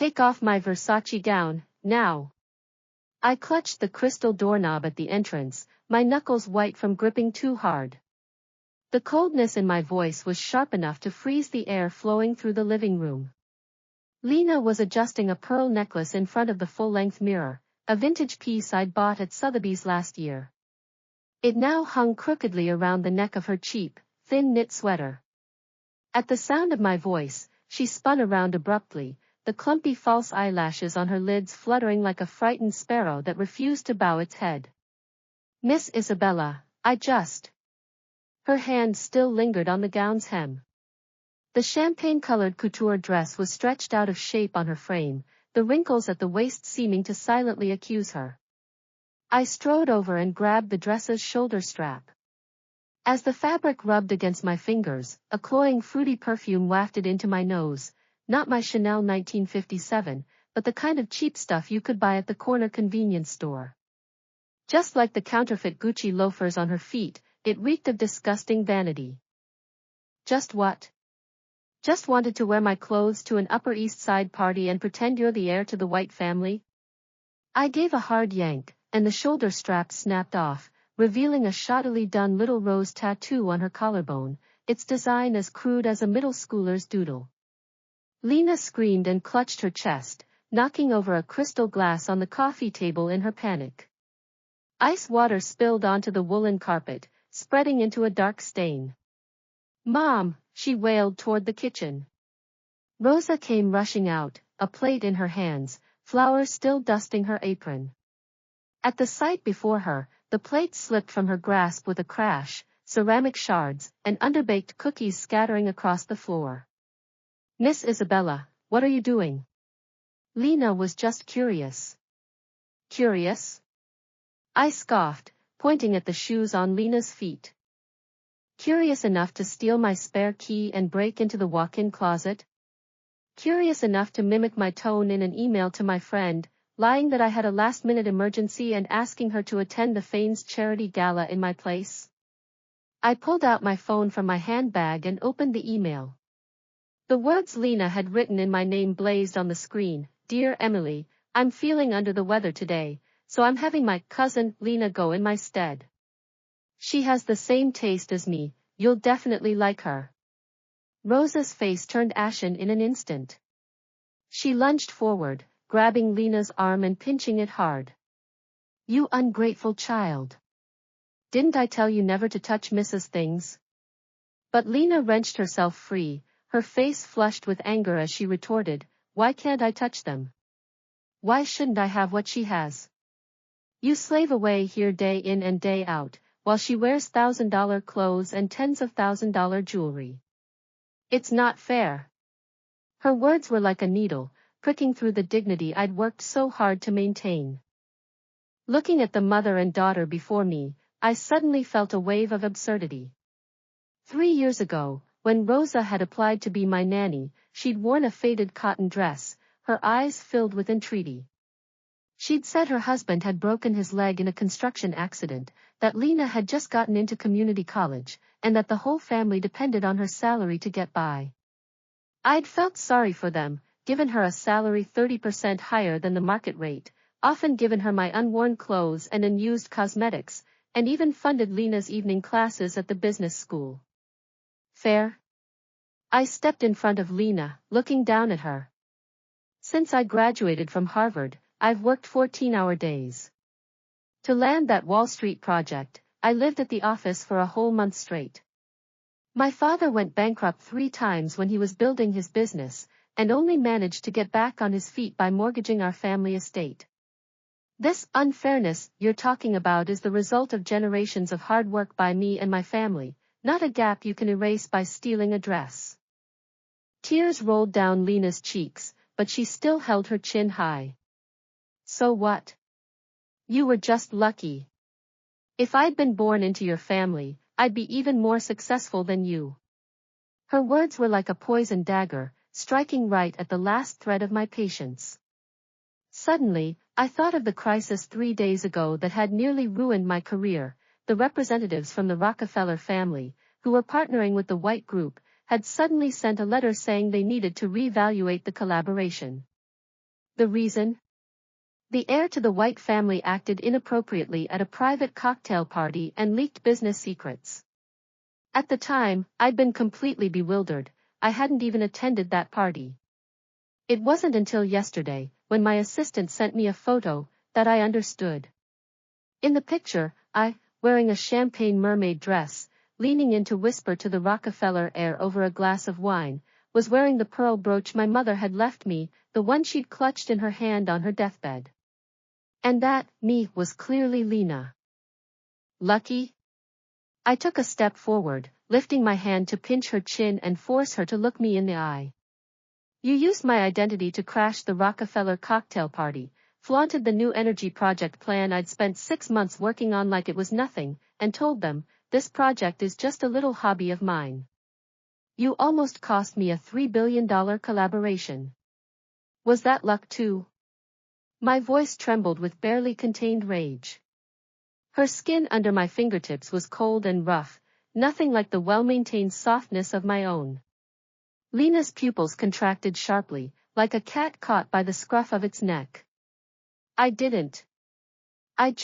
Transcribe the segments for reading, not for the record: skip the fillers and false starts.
Take off my Versace gown, now. I clutched the crystal doorknob at the entrance, my knuckles white from gripping too hard. The coldness in my voice was sharp enough to freeze the air flowing through the living room. Lena was adjusting a pearl necklace in front of the full-length mirror, a vintage piece I'd bought at Sotheby's last year. It now hung crookedly around the neck of her cheap, thin knit sweater. At the sound of my voice, she spun around abruptly, the clumpy false eyelashes on her lids fluttering like a frightened sparrow that refused to bow its head. Miss Isabella, Her hand still lingered on the gown's hem. The champagne-colored couture dress was stretched out of shape on her frame, the wrinkles at the waist seeming to silently accuse her. I strode over and grabbed the dress's shoulder strap. As the fabric rubbed against my fingers, a cloying fruity perfume wafted into my nose, not my Chanel 1957, but the kind of cheap stuff you could buy at the corner convenience store. Just like the counterfeit Gucci loafers on her feet, it reeked of disgusting vanity. Just what? Just wanted to wear my clothes to an Upper East Side party and pretend you're the heir to the White family? I gave a hard yank, and the shoulder strap snapped off, revealing a shoddily done little rose tattoo on her collarbone, its design as crude as a middle schooler's doodle. Lena screamed and clutched her chest, knocking over a crystal glass on the coffee table in her panic. Ice water spilled onto the woolen carpet, spreading into a dark stain. "Mom," she wailed toward the kitchen. Rosa came rushing out, a plate in her hands, flowers still dusting her apron. At the sight before her, the plate slipped from her grasp with a crash, ceramic shards and underbaked cookies scattering across the floor. "Miss Isabella, what are you doing?" Lena was just curious. "Curious?" I scoffed, pointing at the shoes on Lena's feet. "Curious enough to steal my spare key and break into the walk-in closet? Curious enough to mimic my tone in an email to my friend, lying that I had a last-minute emergency and asking her to attend the Fanes charity gala in my place?" I pulled out my phone from my handbag and opened the email. The words Lena had written in my name blazed on the screen. "Dear Emily, I'm feeling under the weather today, so I'm having my cousin, Lena, go in my stead. She has the same taste as me, you'll definitely like her." Rosa's face turned ashen in an instant. She lunged forward, grabbing Lena's arm and pinching it hard. "You ungrateful child. Didn't I tell you never to touch Mrs. things?" But Lena wrenched herself free, her face flushed with anger as she retorted, "Why can't I touch them? Why shouldn't I have what she has? You slave away here day in and day out, while she wears $1,000 clothes and tens of $1,000 jewelry. It's not fair." Her words were like a needle, pricking through the dignity I'd worked so hard to maintain. Looking at the mother and daughter before me, I suddenly felt a wave of absurdity. 3 years ago, when Rosa had applied to be my nanny, she'd worn a faded cotton dress, her eyes filled with entreaty. She'd said her husband had broken his leg in a construction accident, that Lena had just gotten into community college, and that the whole family depended on her salary to get by. I'd felt sorry for them, given her a salary 30% higher than the market rate, often given her my unworn clothes and unused cosmetics, and even funded Lena's evening classes at the business school. Fair? I stepped in front of Lena, looking down at her. Since I graduated from Harvard, I've worked 14-hour days. To land that Wall Street project, I lived at the office for a whole month straight. My father went bankrupt 3 times when he was building his business, and only managed to get back on his feet by mortgaging our family estate. This unfairness you're talking about is the result of generations of hard work by me and my family, not a gap you can erase by stealing a dress." Tears rolled down Lena's cheeks, but she still held her chin high. "So what? You were just lucky. If I'd been born into your family, I'd be even more successful than you." Her words were like a poisoned dagger, striking right at the last thread of my patience. Suddenly, I thought of the crisis 3 days ago that had nearly ruined my career. The representatives from the Rockefeller family, who were partnering with the White Group, had suddenly sent a letter saying they needed to reevaluate the collaboration. The reason? The heir to the White family acted inappropriately at a private cocktail party and leaked business secrets. At the time, I'd been completely bewildered. I hadn't even attended that party. It wasn't until yesterday, when my assistant sent me a photo, that I understood. In the picture, I, wearing a champagne mermaid dress, leaning in to whisper to the Rockefeller heir over a glass of wine, was wearing the pearl brooch my mother had left me, the one she'd clutched in her hand on her deathbed. And that, me, was clearly Lena. Lucky? I took a step forward, lifting my hand to pinch her chin and force her to look me in the eye. You used my identity to crash the Rockefeller cocktail party, flaunted the new energy project plan I'd spent 6 months working on like it was nothing, and told them, this project is just a little hobby of mine. You almost cost me a $3 billion collaboration. Was that luck too? My voice trembled with barely contained rage. Her skin under my fingertips was cold and rough, nothing like the well-maintained softness of my own. Lena's pupils contracted sharply, like a cat caught by the scruff of its neck. I didn't. I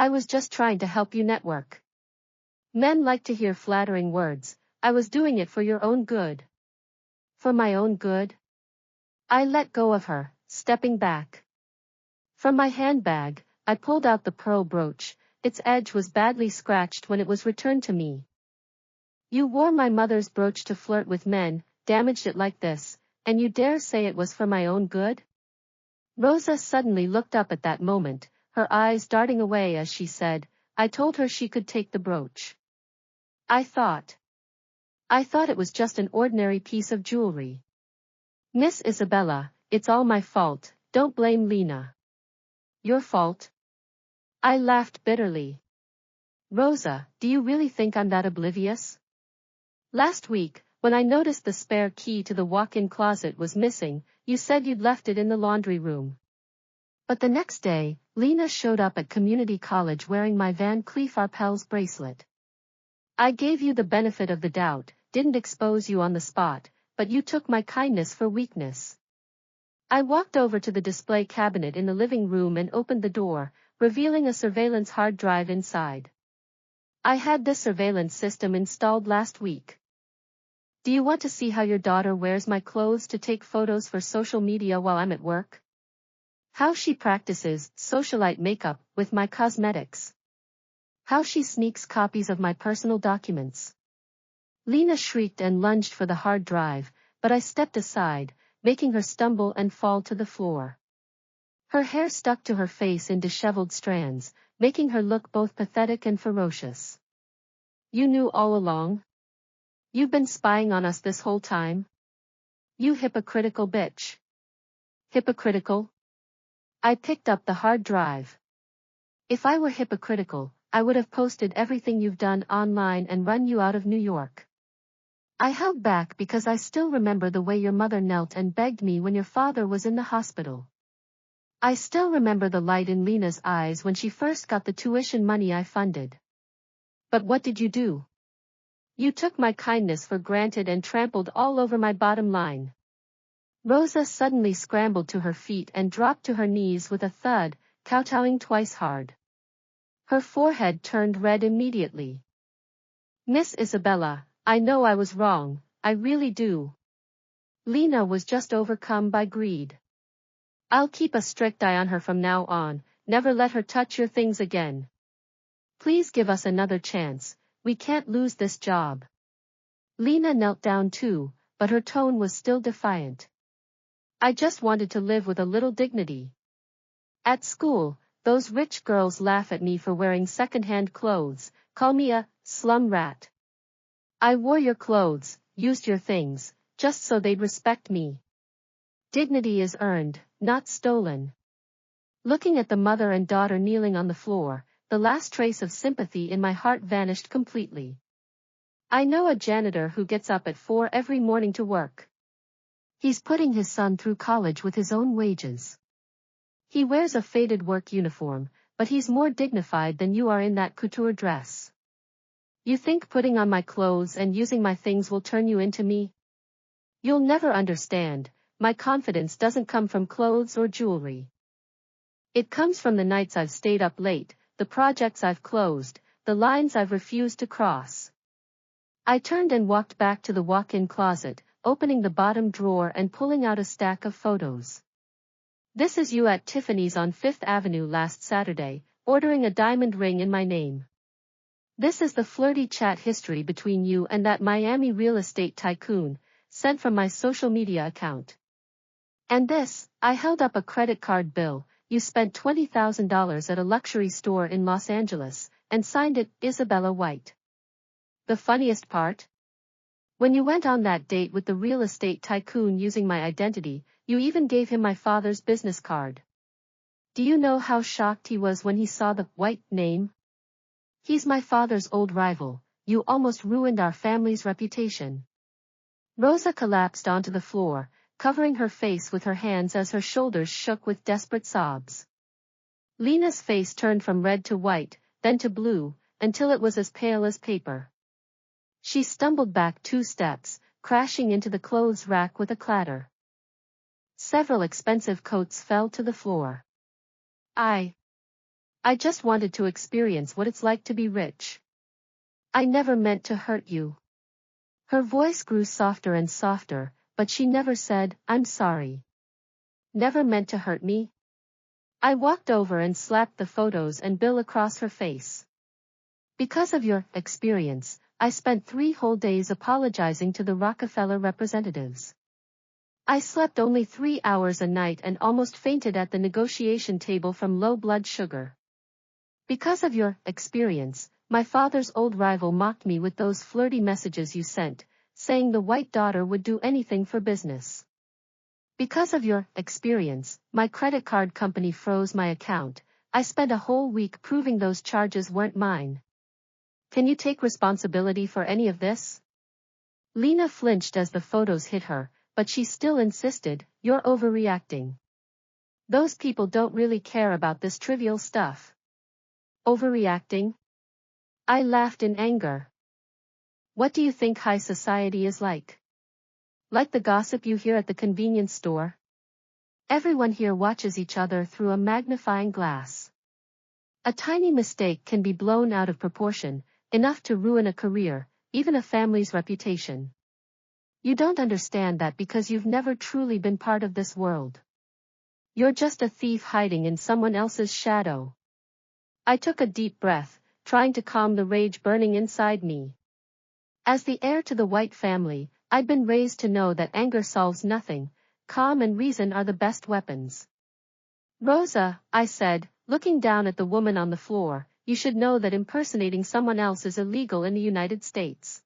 was just trying to help you network. Men like to hear flattering words. I was doing it for your own good. For my own good? I let go of her, stepping back. From my handbag, I pulled out the pearl brooch. Its edge was badly scratched when it was returned to me. You wore my mother's brooch to flirt with men, damaged it like this, and you dare say it was for my own good? Rosa suddenly looked up at that moment, her eyes darting away as she said, I told her she could take the brooch. I thought it was just an ordinary piece of jewelry. Miss Isabella, it's all my fault, don't blame Lena. Your fault? I laughed bitterly. Rosa, do you really think I'm that oblivious? Last week, when I noticed the spare key to the walk-in closet was missing, you said you'd left it in the laundry room. But the next day, Lena showed up at community college wearing my Van Cleef Arpels bracelet. I gave you the benefit of the doubt, didn't expose you on the spot, but you took my kindness for weakness. I walked over to the display cabinet in the living room and opened the door, revealing a surveillance hard drive inside. I had this surveillance system installed last week. Do you want to see how your daughter wears my clothes to take photos for social media while I'm at work? How she practices socialite makeup with my cosmetics. How she sneaks copies of my personal documents. Lena shrieked and lunged for the hard drive, but I stepped aside, making her stumble and fall to the floor. Her hair stuck to her face in disheveled strands, making her look both pathetic and ferocious. You knew all along? You've been spying on us this whole time? You hypocritical bitch. Hypocritical? I picked up the hard drive. If I were hypocritical, I would have posted everything you've done online and run you out of New York. I held back because I still remember the way your mother knelt and begged me when your father was in the hospital. I still remember the light in Lena's eyes when she first got the tuition money I funded. But what did you do? You took my kindness for granted and trampled all over my bottom line. Rosa suddenly scrambled to her feet and dropped to her knees with a thud, kowtowing twice hard. Her forehead turned red immediately. Miss Isabella, I know I was wrong, I really do. Lena was just overcome by greed. I'll keep a strict eye on her from now on, never let her touch your things again. Please give us another chance, we can't lose this job. Lena knelt down too, but her tone was still defiant. I just wanted to live with a little dignity. At school, those rich girls laugh at me for wearing second-hand clothes, call me a slum rat. I wore your clothes, used your things, just so they'd respect me. Dignity is earned, not stolen. Looking at the mother and daughter kneeling on the floor, the last trace of sympathy in my heart vanished completely. I know a janitor who gets up at 4 every morning to work. He's putting his son through college with his own wages. He wears a faded work uniform, but he's more dignified than you are in that couture dress. You think putting on my clothes and using my things will turn you into me? You'll never understand, my confidence doesn't come from clothes or jewelry. It comes from the nights I've stayed up late, the projects I've closed, the lines I've refused to cross. I turned and walked back to the walk-in closet, opening the bottom drawer and pulling out a stack of photos. This is you at Tiffany's on Fifth Avenue last Saturday, ordering a diamond ring in my name. This is the flirty chat history between you and that Miami real estate tycoon, sent from my social media account. And this, I held up a credit card bill, you spent $20,000 at a luxury store in Los Angeles, and signed it, Isabella White. The funniest part? When you went on that date with the real estate tycoon using my identity, you even gave him my father's business card. Do you know how shocked he was when he saw the White name? He's my father's old rival. You almost ruined our family's reputation. Rosa collapsed onto the floor, covering her face with her hands as her shoulders shook with desperate sobs. Lena's face turned from red to white, then to blue, until it was as pale as paper. She stumbled back 2 steps, crashing into the clothes rack with a clatter. Several expensive coats fell to the floor. I just wanted to experience what it's like to be rich. I never meant to hurt you. Her voice grew softer and softer, but she never said, I'm sorry. Never meant to hurt me? I walked over and slapped the photos and bill across her face. Because of your experience, I spent 3 whole days apologizing to the Rockefeller representatives. I slept only 3 hours a night and almost fainted at the negotiation table from low blood sugar. Because of your experience, my father's old rival mocked me with those flirty messages you sent, saying the White daughter would do anything for business. Because of your experience, my credit card company froze my account. I spent a whole week proving those charges weren't mine. Can you take responsibility for any of this? Lena flinched as the photos hit her, but she still insisted, you're overreacting. Those people don't really care about this trivial stuff. Overreacting? I laughed in anger. What do you think high society is like? Like the gossip you hear at the convenience store? Everyone here watches each other through a magnifying glass. A tiny mistake can be blown out of proportion, enough to ruin a career, even a family's reputation. You don't understand that because you've never truly been part of this world. You're just a thief hiding in someone else's shadow. I took a deep breath, trying to calm the rage burning inside me. As the heir to the White family, I'd been raised to know that anger solves nothing, calm and reason are the best weapons. Rosa, I said, looking down at the woman on the floor, you should know that impersonating someone else is illegal in the United States.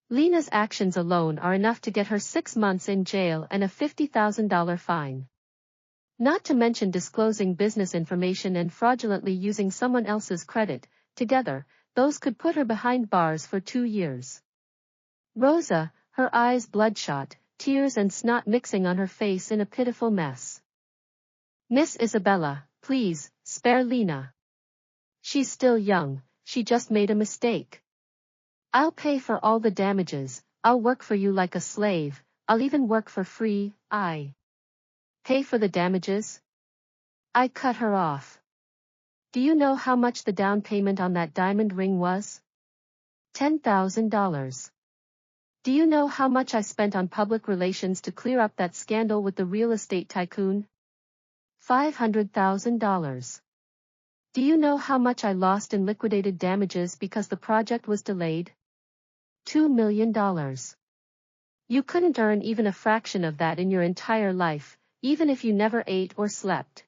Lena's actions alone are enough to get her 6 months in jail and a $50,000 fine. Not to mention disclosing business information and fraudulently using someone else's credit. Together, those could put her behind bars for 2 years. Rosa, her eyes bloodshot, tears and snot mixing on her face in a pitiful mess. Miss Isabella, please, spare Lena. She's still young, she just made a mistake. I'll pay for all the damages, I'll work for you like a slave, I'll even work for free. I pay for the damages? I cut her off. Do you know how much the down payment on that diamond ring was? $10,000. Do you know how much I spent on public relations to clear up that scandal with the real estate tycoon? $500,000. Do you know how much I lost in liquidated damages because the project was delayed? $2 million. You couldn't earn even a fraction of that in your entire life, even if you never ate or slept.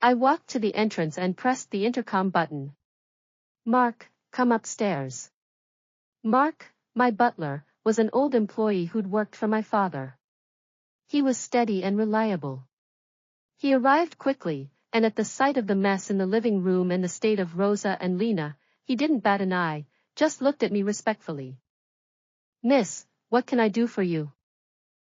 I walked to the entrance and pressed the intercom button. Mark, come upstairs. Mark, my butler, was an old employee who'd worked for my father. He was steady and reliable. He arrived quickly, and at the sight of the mess in the living room and the state of Rosa and Lena, he didn't bat an eye, just looked at me respectfully. Miss, what can I do for you?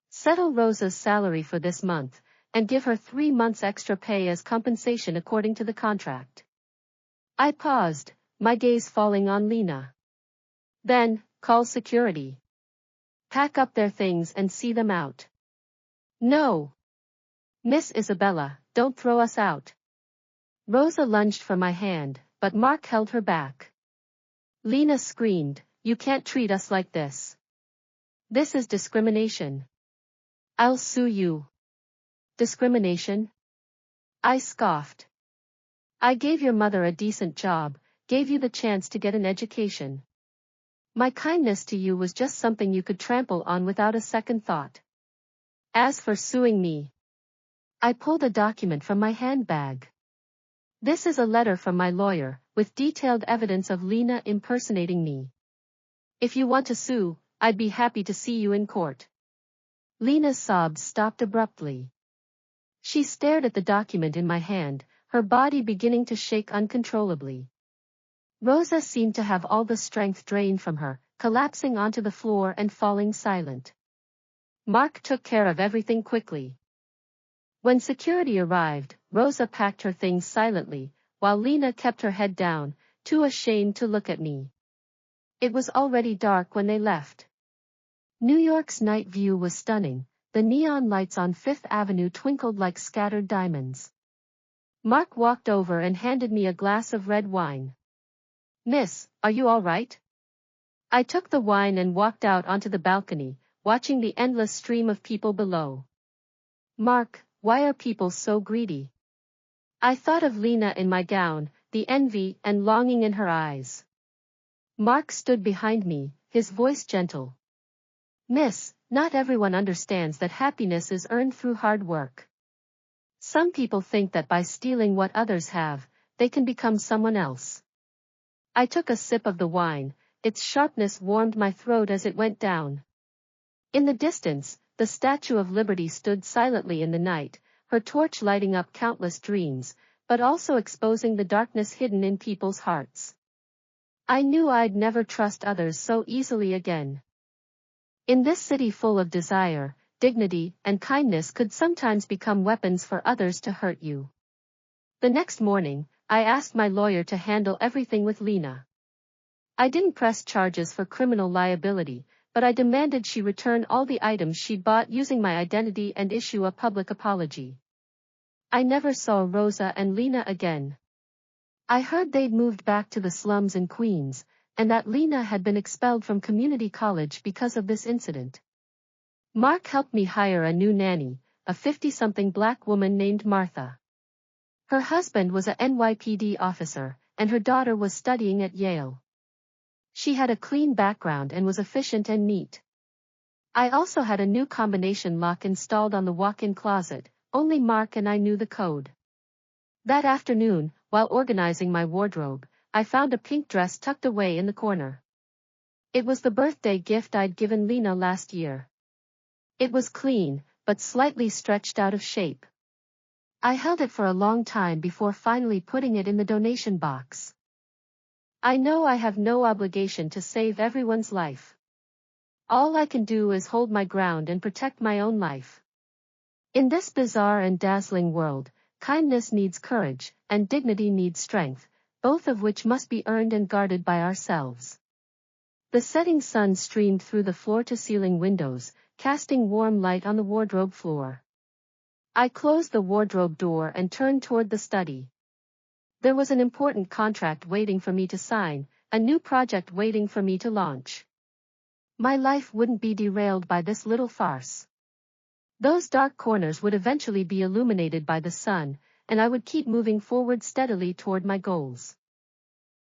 Settle Rosa's salary for this month, and give her 3 months extra pay as compensation according to the contract. I paused, my gaze falling on Lena. Then, call security. Pack up their things and see them out. No. Miss Isabella, don't throw us out. Rosa lunged for my hand, but Mark held her back. Lena screamed, you can't treat us like this. This is discrimination. I'll sue you. Discrimination? I scoffed. I gave your mother a decent job, gave you the chance to get an education. My kindness to you was just something you could trample on without a second thought. As for suing me, I pulled a document from my handbag. This is a letter from my lawyer, with detailed evidence of Lena impersonating me. If you want to sue, I'd be happy to see you in court. Lena's sobs stopped abruptly. She stared at the document in my hand, her body beginning to shake uncontrollably. Rosa seemed to have all the strength drained from her, collapsing onto the floor and falling silent. Mark took care of everything quickly. When security arrived, Rosa packed her things silently, while Lena kept her head down, too ashamed to look at me. It was already dark when they left. New York's night view was stunning, the neon lights on Fifth Avenue twinkled like scattered diamonds. Mark walked over and handed me a glass of red wine. Miss, are you all right? I took the wine and walked out onto the balcony, watching the endless stream of people below. Mark, why are people so greedy? I thought of Lena in my gown, the envy and longing in her eyes. Mark stood behind me, his voice gentle. Miss, not everyone understands that happiness is earned through hard work. Some people think that by stealing what others have, they can become someone else. I took a sip of the wine, its sharpness warmed my throat as it went down. In the distance, the Statue of Liberty stood silently in the night, her torch lighting up countless dreams, but also exposing the darkness hidden in people's hearts. I knew I'd never trust others so easily again. In this city full of desire, dignity and kindness could sometimes become weapons for others to hurt you. The next morning, I asked my lawyer to handle everything with Lena. I didn't press charges for criminal liability, but I demanded she return all the items she'd bought using my identity and issue a public apology. I never saw Rosa and Lena again. I heard they'd moved back to the slums in Queens, and that Lena had been expelled from community college because of this incident. Mark helped me hire a new nanny, a 50-something black woman named Martha. Her husband was a NYPD officer, and her daughter was studying at Yale. She had a clean background and was efficient and neat. I also had a new combination lock installed on the walk-in closet, only Mark and I knew the code. That afternoon, while organizing my wardrobe, I found a pink dress tucked away in the corner. It was the birthday gift I'd given Lena last year. It was clean, but slightly stretched out of shape. I held it for a long time before finally putting it in the donation box. I know I have no obligation to save everyone's life. All I can do is hold my ground and protect my own life. In this bizarre and dazzling world, kindness needs courage, and dignity needs strength, both of which must be earned and guarded by ourselves. The setting sun streamed through the floor-to-ceiling windows, casting warm light on the wardrobe floor. I closed the wardrobe door and turned toward the study. There was an important contract waiting for me to sign, a new project waiting for me to launch. My life wouldn't be derailed by this little farce. Those dark corners would eventually be illuminated by the sun, and I would keep moving forward steadily toward my goals.